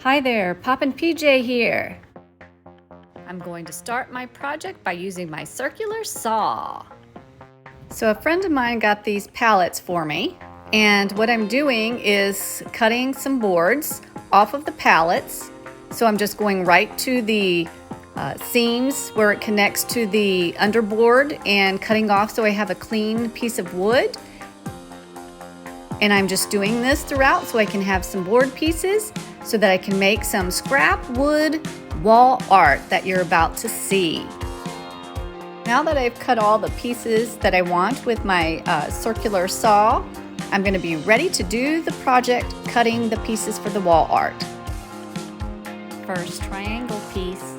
Hi there, Poppin PJ here. I'm going to start my project by using my circular saw. So a friend of mine got these pallets for me, and what I'm doing is cutting some boards off of the pallets. So I'm just going right to the seams where it connects to the underboard and cutting off so I have a clean piece of wood. And I'm just doing this throughout so I can have some board pieces so that I can make some scrap wood wall art that you're about to see. Now that I've cut all the pieces that I want with my circular saw, I'm going to be ready to do the project cutting the pieces for the wall art. First triangle piece.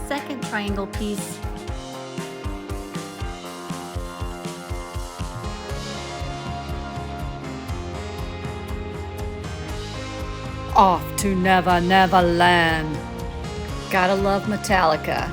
Second triangle piece. Off to Never Never Land. Gotta love Metallica.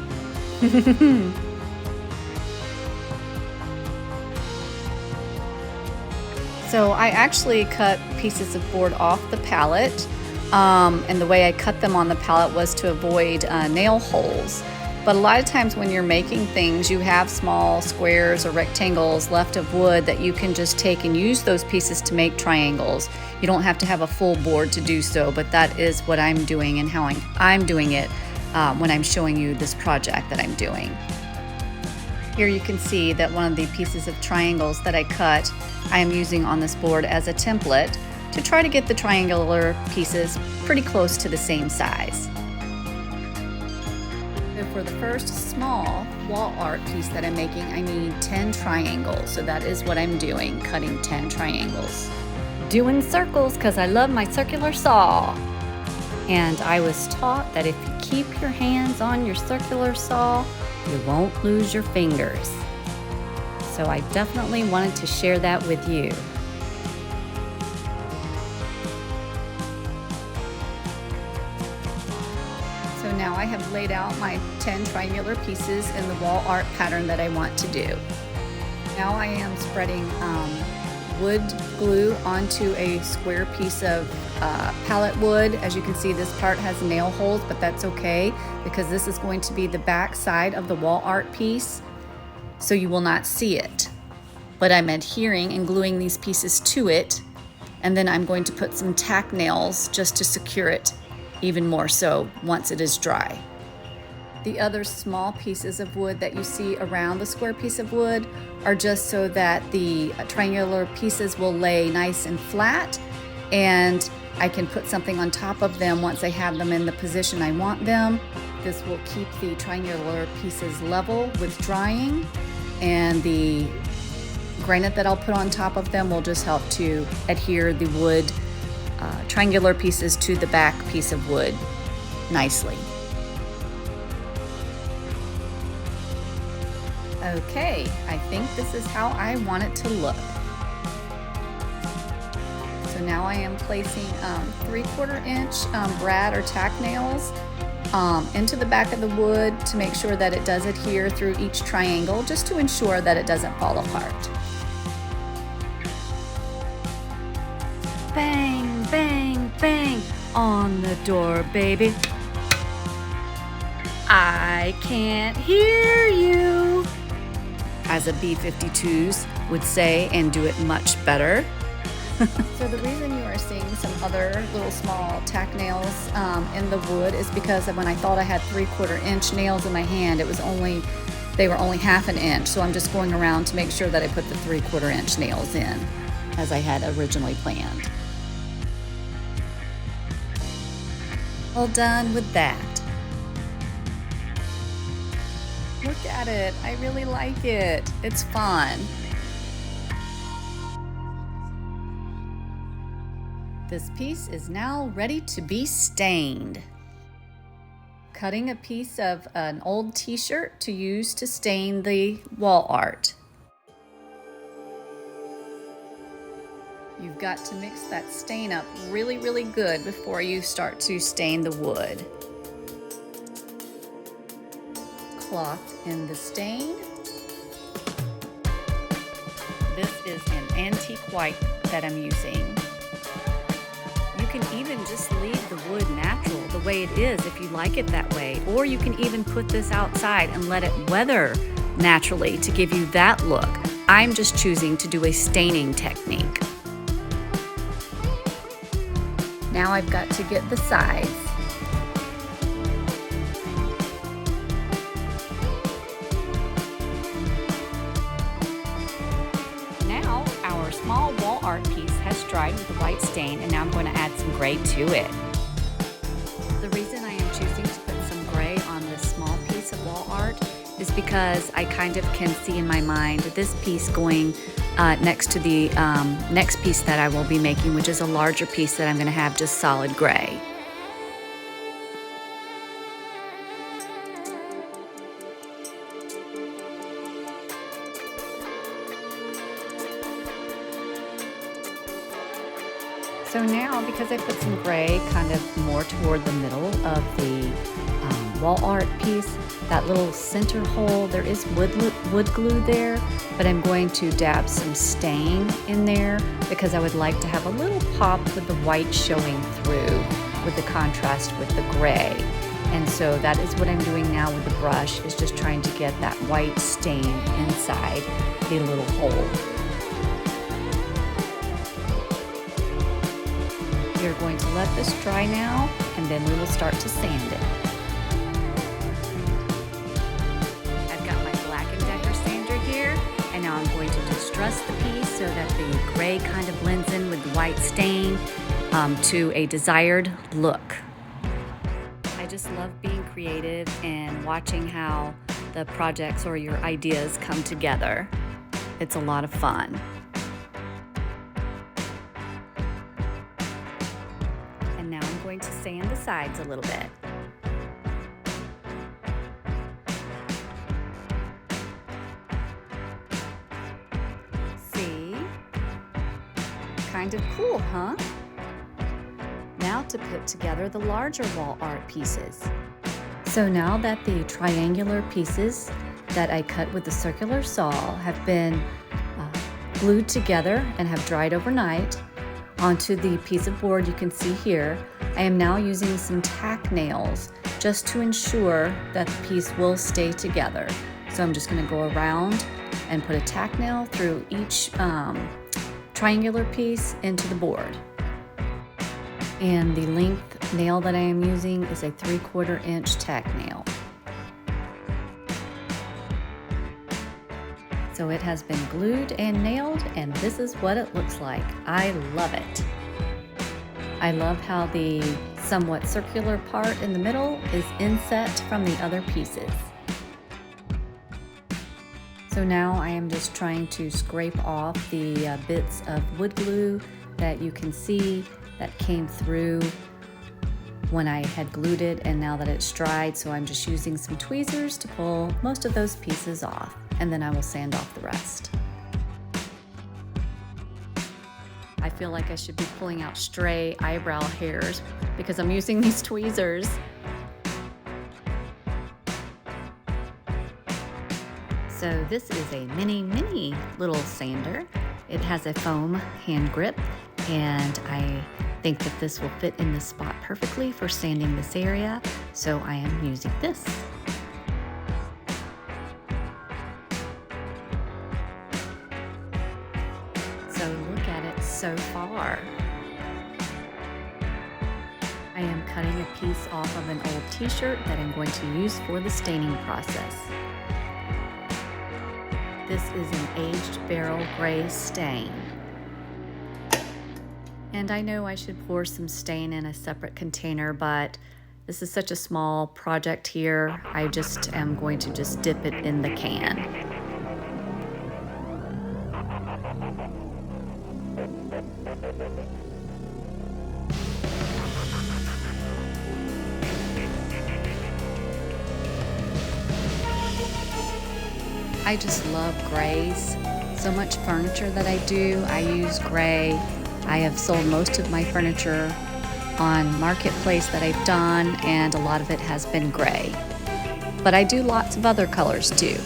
So I actually cut pieces of board off the pallet, and the way I cut them on the pallet was to avoid nail holes. But a lot of times when you're making things, you have small squares or rectangles left of wood that you can just take and use those pieces to make triangles. You don't have to have a full board to do so, but that is what I'm doing and how I'm doing it when I'm showing you this project that I'm doing. Here you can see that one of the pieces of triangles that I cut, I am using on this board as a template to try to get the triangular pieces pretty close to the same size. So for the first small wall art piece that I'm making, I need 10 triangles. So that is what I'm doing, cutting 10 triangles. Doing circles because I love my circular saw. And I was taught that if you keep your hands on your circular saw, you won't lose your fingers. So I definitely wanted to share that with you. So now I have laid out my 10 triangular pieces in the wall art pattern that I want to do. Now I am spreading wood glue onto a square piece of pallet wood. As you can see, this part has nail holes, but that's okay because this is going to be the back side of the wall art piece, so you will not see it. But I'm adhering and gluing these pieces to it, and then I'm going to put some tack nails just to secure it even more so once it is dry. The other small pieces of wood that you see around the square piece of wood are just so that the triangular pieces will lay nice and flat, and I can put something on top of them once I have them in the position I want them. This will keep the triangular pieces level with drying, and the granite that I'll put on top of them will just help to adhere the wood triangular pieces to the back piece of wood nicely. Okay, I think this is how I want it to look. So now I am placing 3/4 inch brad or tack nails into the back of the wood to make sure that it does adhere through each triangle, just to ensure that it doesn't fall apart. Bang, bang, bang on the door, baby. I can't hear you, as a B-52s would say, and do it much better. So the reason you are seeing some other little small tack nails in the wood is because when I thought I had 3/4 inch nails in my hand, they were only 1/2 inch. So I'm just going around to make sure that I put the 3/4 inch nails in as I had originally planned. All done with that. Look at it, I really like it. It's fun. This piece is now ready to be stained. Cutting a piece of an old t-shirt to use to stain the wall art. You've got to mix that stain up really, really good before you start to stain the wood. Cloth in the stain. This is an antique white that I'm using. You can even just leave the wood natural the way it is if you like it that way, or you can even put this outside and let it weather naturally to give you that look. I'm just choosing to do a staining technique. Now I've got to get the sides. Now our small wall art piece has dried with the white stain, and now I'm going to add some gray to it. The reason I am choosing to put some gray on this small piece of wall art is because I kind of can see in my mind this piece going next to the next piece that I will be making, which is a larger piece that I'm going to have just solid gray. So now, because I put some gray kind of more toward the middle of the wall art piece, that little center hole, there is wood glue there, but I'm going to dab some stain in there because I would like to have a little pop with the white showing through with the contrast with the gray. And so that is what I'm doing now with the brush, is just trying to get that white stain inside the little hole. We are going to let this dry now, and then we will start to sand it. I've got my Black & Decker sander here, and now I'm going to distress the piece so that the gray kind of blends in with the white stain to a desired look. I just love being creative and watching how the projects or your ideas come together. It's a lot of fun. Now I'm going to sand the sides a little bit. See? Kind of cool, huh? Now to put together the larger wall art pieces. So now that the triangular pieces that I cut with the circular saw have been glued together and have dried overnight, onto the piece of board you can see here, I am now using some tack nails just to ensure that the piece will stay together. So I'm just going to go around and put a tack nail through each triangular piece into the board. And the length nail that I am using is a 3/4 inch tack nail. So it has been glued and nailed, and this is what it looks like. I love it. I love how the somewhat circular part in the middle is inset from the other pieces. So now I am just trying to scrape off the bits of wood glue that you can see that came through when I had glued it, and now that it's dried, so I'm just using some tweezers to pull most of those pieces off, and then I will sand off the rest. I feel like I should be pulling out stray eyebrow hairs because I'm using these tweezers. So this is a mini little sander. It has a foam hand grip, and I think that this will fit in this spot perfectly for sanding this area, so I am using this. So look at it so far. I am cutting a piece off of an old t-shirt that I'm going to use for the staining process. This is an aged barrel gray stain. And I know I should pour some stain in a separate container, but this is such a small project here, I just am going to just dip it in the can. I just love grays. So much furniture that I do, I use gray. I have sold most of my furniture on Marketplace that I've done, and a lot of it has been gray. But I do lots of other colors too.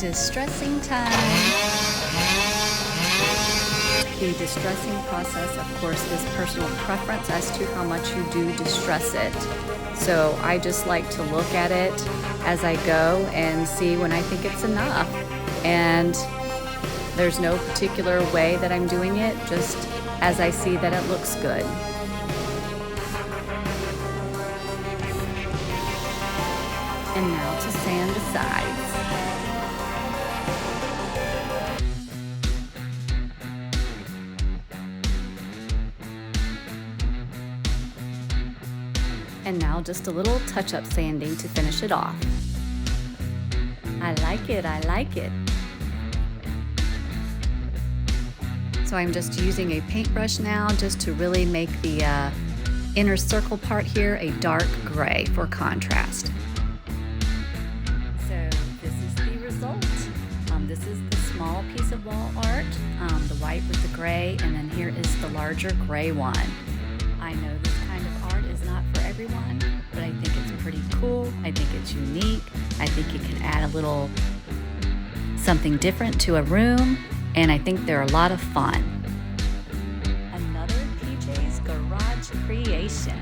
Distressing time. The distressing process, of course, is personal preference as to how much you do distress it. So I just like to look at it as I go and see when I think it's enough. And there's no particular way that I'm doing it, just as I see that it looks good. And now to sand the sides. And now just a little touch-up sanding to finish it off. I like it, I like it. So I'm just using a paintbrush now just to really make the inner circle part here a dark gray for contrast. So this is the result. This is the small piece of wall art, the white with the gray, and then here is the larger gray one. I know this kind of art is not for everyone, but I think it's pretty cool. I think it's unique. I think it can add a little something different to a room, and I think they're a lot of fun. Another PJ's garage creation.